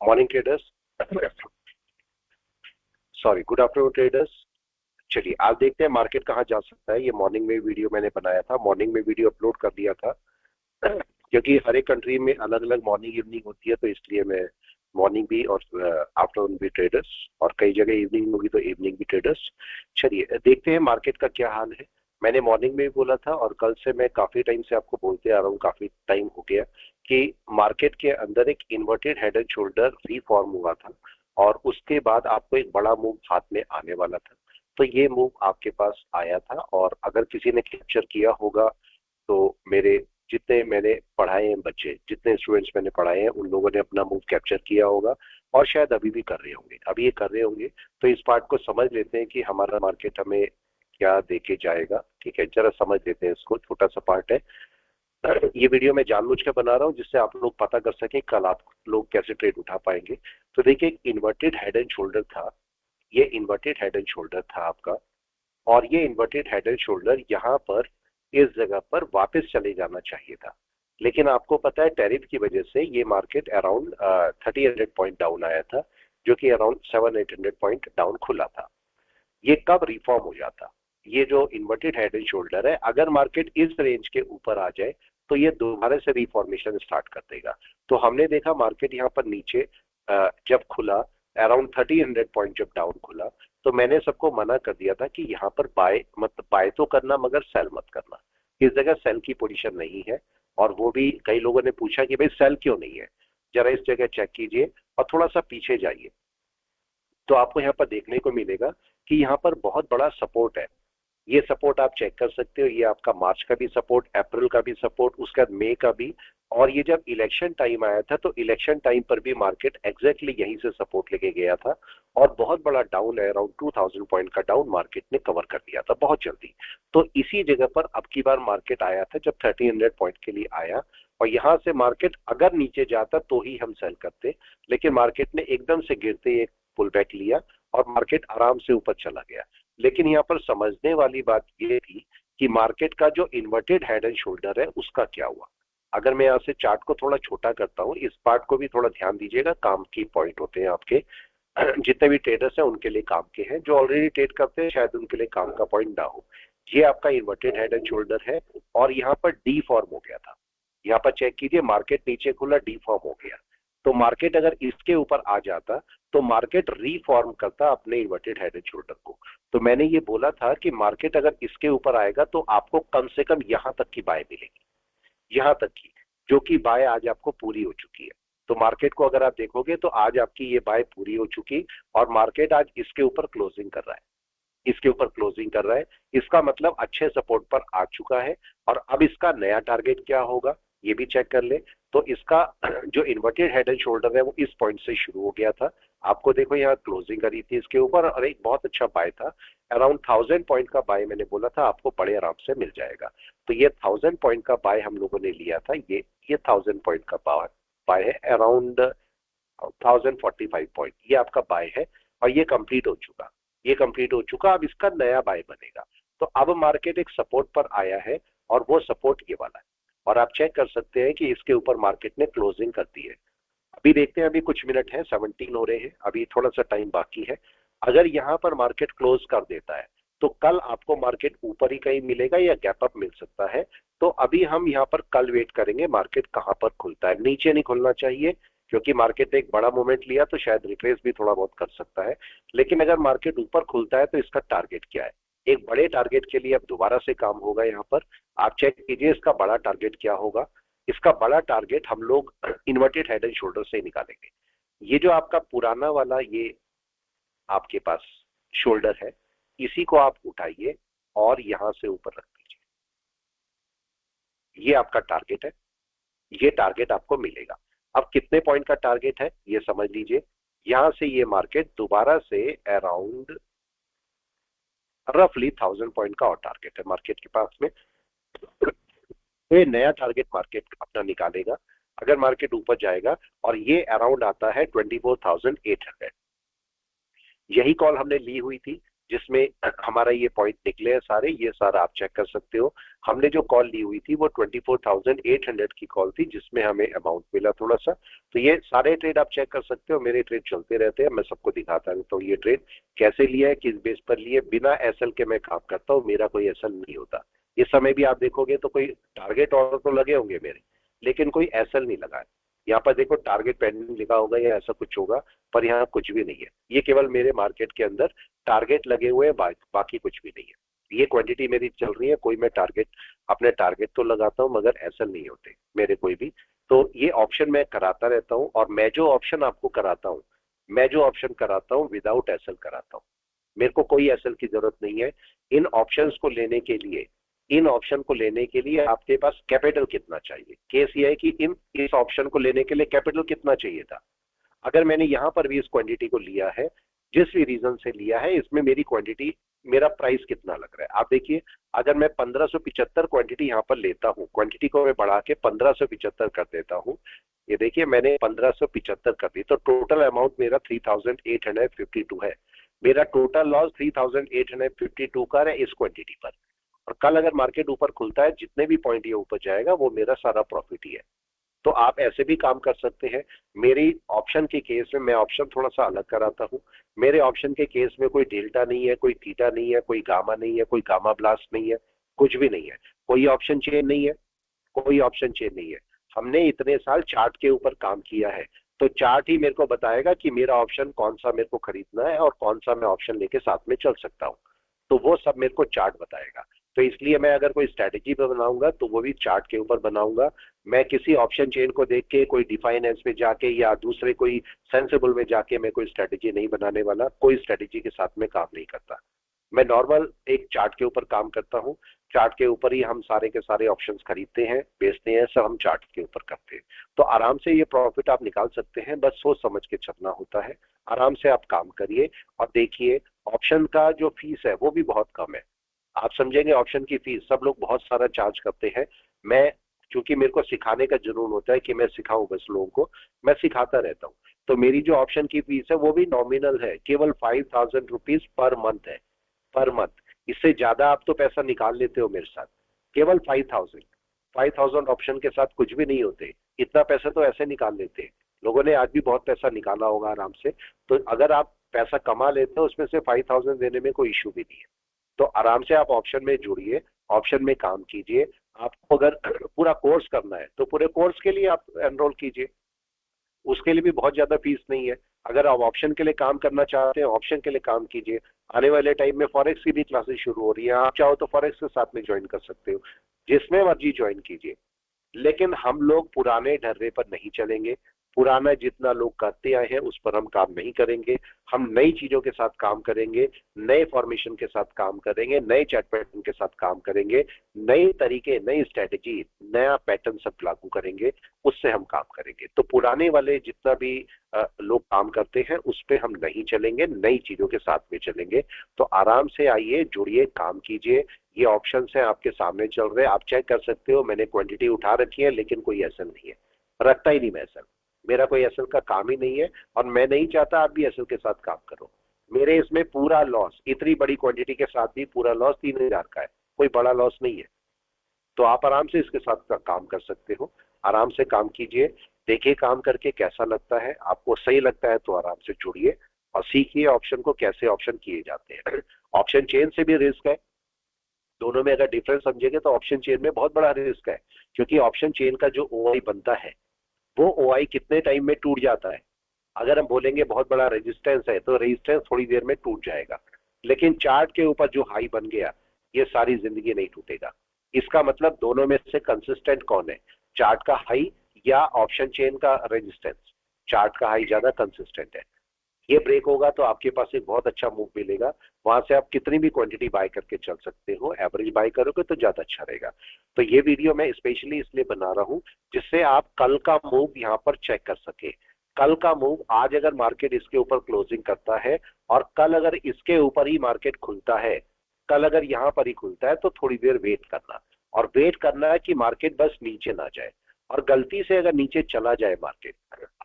Morning traders, sorry good afternoon traders. चलिए आज देखते हैं मार्केट कहाँ जा सकता है। ये मॉर्निंग में वीडियो मैंने बनाया था, मॉर्निंग में वीडियो अपलोड कर दिया था क्योंकि हर एक कंट्री में अलग अलग मॉर्निंग इवनिंग होती है, तो इसलिए मैं मॉर्निंग भी और आफ्टरनून भी ट्रेडर्स, और कई जगह इवनिंग होगी तो इवनिंग भी ट्रेडर्स। चलिए देखते हैं मार्केट का क्या हाल है। मैंने मॉर्निंग में भी बोला था और कल से मैं काफी टाइम से आपको बोलते आ रहा हूँ, काफी टाइम हो गया, कि मार्केट के अंदर एक inverted head and shoulder reform हुआ था और उसके बाद आपको एक बड़ा मूव हाथ में आने वाला था। तो ये मूव आपके पास आया था, और अगर किसी ने कैप्चर किया होगा तो मेरे जितने मैंने पढ़ाए हैं बच्चे, जितने स्टूडेंट्स मैंने पढ़ाए हैं, उन लोगों ने अपना मूव कैप्चर किया होगा और शायद अभी भी कर रहे होंगे, अभी ये कर रहे होंगे। तो इस पार्ट को समझ लेते हैं कि हमारा मार्केट हमें क्या देके जाएगा। ठीक है, जरा समझ लेते हैं इसको, छोटा सा पार्ट है। ये वीडियो मैं जानबूझ के बना रहा हूँ जिससे आप लोग पता कर सकें कल आप लोग कैसे ट्रेड उठा पाएंगे। तो देखिए, इन्वर्टेड हेड एंड शोल्डर था, ये इन्वर्टेड हेड एंड शोल्डर था आपका, और ये इन्वर्टेड हेड एंड शोल्डर यहाँ पर इस जगह पर वापस चले जाना चाहिए था। लेकिन आपको पता है टैरिफ की वजह से ये मार्केट अराउंड 3000 पॉइंट डाउन आया था, जो कि अराउंड 700-800 पॉइंट डाउन खुला था। ये कब रिफॉर्म हो जाता, ये जो इन्वर्टेड हेड एंड शोल्डर है, अगर मार्केट इस रेंज के ऊपर आ जाए तो ये दोबारा से रिफॉर्मेशन स्टार्ट कर देगा। तो हमने देखा मार्केट यहाँ पर नीचे जब खुला अराउंड 3000 पॉइंट जब डाउन खुला, तो मैंने सबको मना कर दिया था कि यहाँ पर बाय मतलब बाय तो करना मगर सेल मत करना। इस जगह सेल की पोजीशन नहीं है। और वो भी कई लोगों ने पूछा कि भाई सेल क्यों नहीं है, जरा इस जगह चेक कीजिए और थोड़ा सा पीछे जाइए, तो आपको यहाँ पर देखने को मिलेगा कि यहाँ पर बहुत बड़ा सपोर्ट है। ये सपोर्ट आप चेक कर सकते हो, ये आपका मार्च का भी सपोर्ट, अप्रैल का भी सपोर्ट, उसके बाद मई का भी। और ये जब इलेक्शन टाइम आया था तो इलेक्शन टाइम पर भी मार्केट एग्जैक्टली यहीं से सपोर्ट लेके गया था, और बहुत बड़ा डाउन है, अराउंड 2000 पॉइंट का डाउन मार्केट ने कवर कर दिया था बहुत जल्दी। तो इसी जगह पर अब की बार मार्केट आया था जब 1300 पॉइंट के लिए आया, और यहां से मार्केट अगर नीचे जाता तो ही हम सेल करते। लेकिन मार्केट ने एकदम से गिरते एक पुल बैक लिया और मार्केट आराम से ऊपर चला गया। लेकिन यहाँ पर समझने वाली बात यह थी कि मार्केट का जो इन्वर्टेड हेड एंड शोल्डर है उसका क्या हुआ। अगर मैं यहाँ से चार्ट को थोड़ा छोटा करता हूँ, इस पार्ट को भी थोड़ा ध्यान दीजिएगा, काम की पॉइंट होते हैं आपके जितने भी ट्रेडर्स हैं उनके लिए काम के हैं, जो ऑलरेडी ट्रेड करते हैं शायद उनके लिए काम का पॉइंट ना हो। ये आपका इन्वर्टेड हेड एंड शोल्डर है, और यहाँ पर डी फॉर्म हो गया था। यहाँ पर चेक कीजिए, मार्केट नीचे खुला, डी फॉर्म हो गया। तो मार्केट अगर इसके ऊपर आ जाता तो मार्केट रीफॉर्म करता अपने इन्वर्टेड हेड एंड शोल्डर को। तो मैंने ये बोला था कि मार्केट अगर इसके ऊपर आएगा तो आपको कम से कम यहां तक की बाय मिलेगी, यहां तक की, जो कि बाय आज आपको पूरी हो चुकी है। तो मार्केट को अगर आप देखोगे तो आज आपकी ये बाय पूरी हो चुकी, और मार्केट आज इसके ऊपर क्लोजिंग कर रहा है, इसके ऊपर क्लोजिंग कर रहा है। इसका मतलब अच्छे सपोर्ट पर आ चुका है। और अब इसका नया टारगेट क्या होगा ये भी चेक कर ले। तो इसका जो इन्वर्टेड हेड एंड शोल्डर है वो इस पॉइंट से शुरू हो गया था, आपको देखो यहाँ क्लोजिंग करी थी इसके ऊपर, और एक बहुत अच्छा बाय था, अराउंड 1000 पॉइंट का बाय मैंने बोला था आपको बड़े आराम से मिल जाएगा। तो ये 1000 पॉइंट का बाय हम लोगों ने लिया था, ये 1000 पॉइंट का बाय है, अराउंड 1045 पॉइंट ये आपका बाय है, और ये कंप्लीट हो चुका, ये कंप्लीट हो चुका। अब इसका नया बाय बनेगा। तो अब मार्केट एक सपोर्ट पर आया है, और वो सपोर्ट ये वाला है, और आप चेक कर सकते हैं कि इसके ऊपर मार्केट ने क्लोजिंग कर दी है। अभी देखते हैं, अभी कुछ मिनट है, 17 हो रहे हैं, अभी थोड़ा सा टाइम बाकी है। अगर यहाँ पर मार्केट क्लोज कर देता है तो कल आपको मार्केट ऊपर ही कहीं मिलेगा या गैप अप मिल सकता है। तो अभी हम यहाँ पर कल वेट करेंगे मार्केट कहाँ पर खुलता है, नीचे नहीं खुलना चाहिए, क्योंकि मार्केट ने एक बड़ा मूवमेंट लिया तो शायद रिट्रेस भी थोड़ा बहुत कर सकता है। लेकिन अगर मार्केट ऊपर खुलता है तो इसका टारगेट क्या है, एक बड़े टारगेट के लिए अब दोबारा से काम होगा। यहाँ पर आप चेक कीजिए इसका बड़ा टारगेट क्या होगा। इसका बड़ा टारगेट हम लोग इन्वर्टेड हेड एंड शोल्डर से निकालेंगे। ये जो आपका पुराना वाला ये आपके पास शोल्डर है, इसी को आप उठाइए और यहां से ऊपर रख दीजिए, ये आपका टारगेट है, ये टारगेट आपको मिलेगा। अब कितने पॉइंट का टारगेट है ये समझ लीजिए। यहां से ये मार्केट दोबारा से अराउंड रफली 1000 पॉइंट का और टारगेट है मार्केट के पास में। ये नया टारगेट मार्केट अपना निकालेगा अगर मार्केट ऊपर जाएगा, और ये अराउंड आता है 24,800। यही कॉल हमने ली हुई थी जिसमें हमारा ये पॉइंट निकले हैं सारे, ये सारा आप चेक कर सकते हो। हमने जो कॉल ली हुई थी वो 24,800 की कॉल थी, जिसमें हमें अमाउंट मिला थोड़ा सा। तो ये सारे ट्रेड आप चेक कर सकते हो, मेरे ट्रेड चलते रहते हैं, मैं सबको दिखाता हूँ। तो ये ट्रेड कैसे लिया है, किस बेस पर लिए, बिना एसएल के मैं काम करता हूँ, मेरा कोई एसएल नहीं होता। इस समय भी आप देखोगे तो कोई टारगेट ऑर्डर तो लगे होंगे मेरे, लेकिन कोई एसएल नहीं लगा है। यहाँ पर देखो टारगेट पेंडिंग लिखा होगा या ऐसा कुछ होगा, पर यहाँ कुछ भी नहीं है। ये केवल मेरे मार्केट के अंदर टारगेट लगे हुए हैं, बाकी कुछ भी नहीं है। ये क्वांटिटी मेरी चल रही है, कोई मैं टारगेट, अपने टारगेट तो लगाता हूँ मगर एसएल नहीं होते मेरे कोई भी। तो ये ऑप्शन मैं कराता रहता हूँ, और मैं जो ऑप्शन आपको कराता हूँ, मैं जो ऑप्शन कराता हूँ विदाउट एसएल कराता हूँ। मेरे को कोई एसएल की जरूरत नहीं है। इन ऑप्शंस को लेने के लिए, इन ऑप्शन को लेने के लिए आपके पास कैपिटल कितना चाहिए। केस ये है कि इन इस ऑप्शन को लेने के लिए कैपिटल कितना चाहिए था। अगर मैंने यहां पर भी इस क्वांटिटी को लिया है, जिस भी रीजन से लिया है, इसमें मेरी क्वांटिटी, मेरा प्राइस कितना लग रहा है आप देखिए। अगर मैं 1575 क्वांटिटी यहां पर लेता हूं, क्वांटिटी को मैं बढ़ा के 1575 कर देता हूं, ये देखिए मैंने 1575 कर दी, तो टोटल अमाउंट मेरा 3852 है। मेरा टोटल लॉस 3852 का है इस क्वांटिटी पर। और कल अगर मार्केट ऊपर खुलता है, जितने भी पॉइंट ये ऊपर जाएगा वो मेरा सारा प्रॉफिट ही है। तो आप ऐसे भी काम कर सकते हैं। मेरी ऑप्शन के केस में मैं ऑप्शन थोड़ा सा अलग कराता हूं। मेरे ऑप्शन के केस में कोई डेल्टा नहीं है, कोई थीटा नहीं है, कोई गामा नहीं है, कोई गामा ब्लास्ट नहीं है, कुछ भी नहीं है। कोई ऑप्शन चेन नहीं है, कोई ऑप्शन चेन नहीं है। हमने इतने साल चार्ट के ऊपर काम किया है, तो चार्ट ही मेरे को बताएगा कि मेरा ऑप्शन कौन सा मेरे को खरीदना है और कौन सा मैं ऑप्शन लेके साथ में चल सकता हूँ। तो वो सब मेरे को चार्ट बताएगा। तो इसलिए मैं अगर कोई स्ट्रैटेजी पे बनाऊंगा तो वो भी चार्ट के ऊपर बनाऊंगा। मैं किसी ऑप्शन चेन को देख के कोई डिफाइनेंस में जाके या दूसरे कोई सेंसिबल में जाके मैं कोई स्ट्रैटेजी नहीं बनाने वाला। कोई स्ट्रैटेजी के साथ में काम नहीं करता। मैं नॉर्मल एक चार्ट के ऊपर काम करता हूँ। चार्ट के ऊपर ही हम सारे के सारे ऑप्शंस खरीदते हैं, बेचते हैं, सब हम चार्ट के ऊपर करते हैं। तो आराम से ये प्रॉफिट आप निकाल सकते हैं, बस सोच समझ के चलना होता है। आराम से आप काम करिए और देखिए, ऑप्शन का जो फीस है वो भी बहुत कम है। आप समझेंगे ऑप्शन की फीस, सब लोग बहुत सारा चार्ज करते हैं। मैं, चूंकि मेरे को सिखाने का जुनून होता है कि मैं सिखाऊं बस लोगों को, मैं सिखाता रहता हूँ। तो मेरी जो ऑप्शन की फीस है वो भी नॉमिनल है, केवल 5000 रुपीज पर मंथ है, पर मंथ। इससे ज्यादा आप तो पैसा निकाल लेते हो मेरे साथ, केवल 5000। 5000 ऑप्शन के साथ कुछ भी नहीं होते। इतना पैसा तो ऐसे निकाल लेते हैं लोगों ने, आज भी बहुत पैसा निकाला होगा आराम से। तो अगर आप पैसा कमा लेते हो, उसमें से 5000 देने में कोई इशू भी नहीं है। तो आराम से आप ऑप्शन में जुड़िए, ऑप्शन में काम कीजिए। आपको अगर पूरा कोर्स करना है तो पूरे कोर्स के लिए आप एनरोल कीजिए, उसके लिए भी बहुत ज्यादा फीस नहीं है। अगर आप ऑप्शन के लिए काम करना चाहते हैं, ऑप्शन के लिए काम कीजिए। आने वाले टाइम में फॉरेक्स की भी क्लासेस शुरू हो रही है, आप चाहो तो फॉरेक्स के साथ में ज्वाइन कर सकते हो, जिसमें मर्जी ज्वाइन कीजिए। लेकिन हम लोग पुराने ढर्रे पर नहीं चलेंगे। पुराना जितना लोग करते आए हैं उस पर हम काम नहीं करेंगे। हम नई चीजों के साथ काम करेंगे, नए फॉर्मेशन के साथ काम करेंगे, नए चार्ट पैटर्न के साथ काम करेंगे, नए तरीके, नई स्ट्रेटेजी, नया पैटर्न सब लागू करेंगे, उससे हम काम करेंगे। तो पुराने वाले जितना भी लोग काम करते हैं उस पर हम नहीं चलेंगे, नई चीजों के साथ में चलेंगे। तो आराम से आइए, जुड़िए, काम कीजिए। ये ऑप्शन है आपके सामने चल रहे हैं, आप चेक कर सकते हो। मैंने क्वांटिटी उठा रखी है, लेकिन कोई एसएल नहीं है, रखता ही नहीं मैं एसएल। मेरा कोई एसएल का काम ही नहीं है, और मैं नहीं चाहता आप भी एसएल के साथ काम करो। मेरे इसमें पूरा लॉस, इतनी बड़ी क्वांटिटी के साथ भी पूरा लॉस 3000 का है, कोई बड़ा लॉस नहीं है। तो आप आराम से इसके साथ का काम कर सकते हो। आराम से काम कीजिए, देखिए काम करके कैसा लगता है। आपको सही लगता है तो आराम से जुड़िए और सीखिए ऑप्शन को, कैसे ऑप्शन किए जाते हैं। ऑप्शन चेन से भी रिस्क है, दोनों में अगर डिफरेंस समझेंगे तो ऑप्शन चेन में बहुत बड़ा रिस्क है। क्योंकि ऑप्शन चेन का जो ओआई बनता है, वो ओआई कितने टाइम में टूट जाता है। अगर हम बोलेंगे बहुत बड़ा रेजिस्टेंस है, तो रेजिस्टेंस थोड़ी देर में टूट जाएगा। लेकिन चार्ट के ऊपर जो हाई बन गया, ये सारी जिंदगी नहीं टूटेगा। इसका मतलब दोनों में से कंसिस्टेंट कौन है, चार्ट का हाई या ऑप्शन चेन का रेजिस्टेंस। चार्ट का हाई ज्यादा कंसिस्टेंट है। ये ब्रेक होगा तो आपके पास एक बहुत अच्छा मूव मिलेगा, वहां से आप कितनी भी क्वांटिटी बाय करके चल सकते हो। एवरेज बाय करोगे तो ज्यादा अच्छा रहेगा। तो ये वीडियो मैं स्पेशली इसलिए बना रहा हूं, जिससे आप कल का मूव यहाँ पर चेक कर सके। कल का मूव, आज अगर मार्केट इसके ऊपर क्लोजिंग करता है और कल अगर इसके ऊपर ही मार्केट खुलता है, कल अगर यहाँ पर ही खुलता है, तो थोड़ी देर वेट करना, और वेट करना है कि मार्केट बस नीचे ना जाए। और गलती से अगर नीचे चला जाए मार्केट,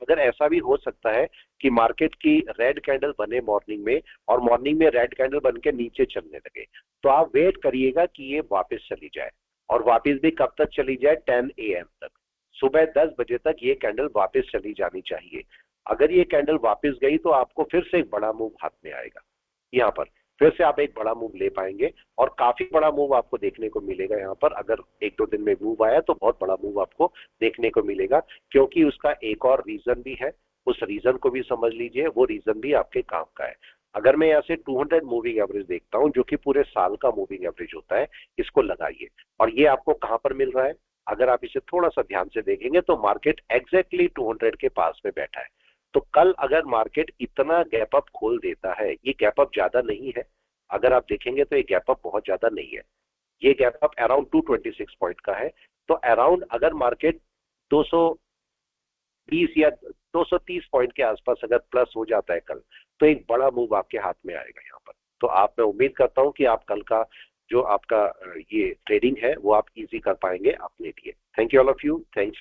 अगर ऐसा भी हो सकता है कि मार्केट की रेड कैंडल बने मॉर्निंग में और मॉर्निंग में रेड कैंडल बन के नीचे चलने लगे, तो आप वेट करिएगा कि ये वापस चली जाए। और वापस भी कब तक चली जाए? 10 AM तक, सुबह 10 बजे तक ये कैंडल वापस चली जानी चाहिए। अगर ये कैंडल वापस गई तो आपको फिर से एक बड़ा मूव हाथ में आएगा, यहाँ पर फिर से आप एक बड़ा मूव ले पाएंगे और काफी बड़ा मूव आपको देखने को मिलेगा। यहाँ पर अगर एक दो दिन में मूव आया तो बहुत बड़ा मूव आपको देखने को मिलेगा, क्योंकि उसका एक और रीजन भी है। उस रीजन को भी समझ लीजिए, वो रीजन भी आपके काम का है। अगर मैं यहाँ से 200 मूविंग एवरेज देखता हूँ, जो कि पूरे साल का मूविंग एवरेज होता है, इसको लगाइए और ये आपको कहां पर मिल रहा है? अगर आप इसे थोड़ा सा ध्यान से देखेंगे तो मार्केट एग्जैक्टली 200 के पास में बैठा है। तो कल अगर मार्केट इतना गैप अप खोल देता है, ये गैप अप ज्यादा नहीं है, अगर आप देखेंगे तो ये गैप अप बहुत ज्यादा नहीं है, ये गैप अप अराउंड 226 पॉइंट का है। तो अराउंड अगर मार्केट 220 या 230 पॉइंट के आसपास अगर प्लस हो जाता है कल, तो एक बड़ा मूव आपके हाथ में आएगा यहाँ पर। तो आप, मैं उम्मीद करता हूं कि आप कल का जो आपका ये ट्रेडिंग है वो आप इजी कर पाएंगे अपने लिए। Thank you all of you, thanks.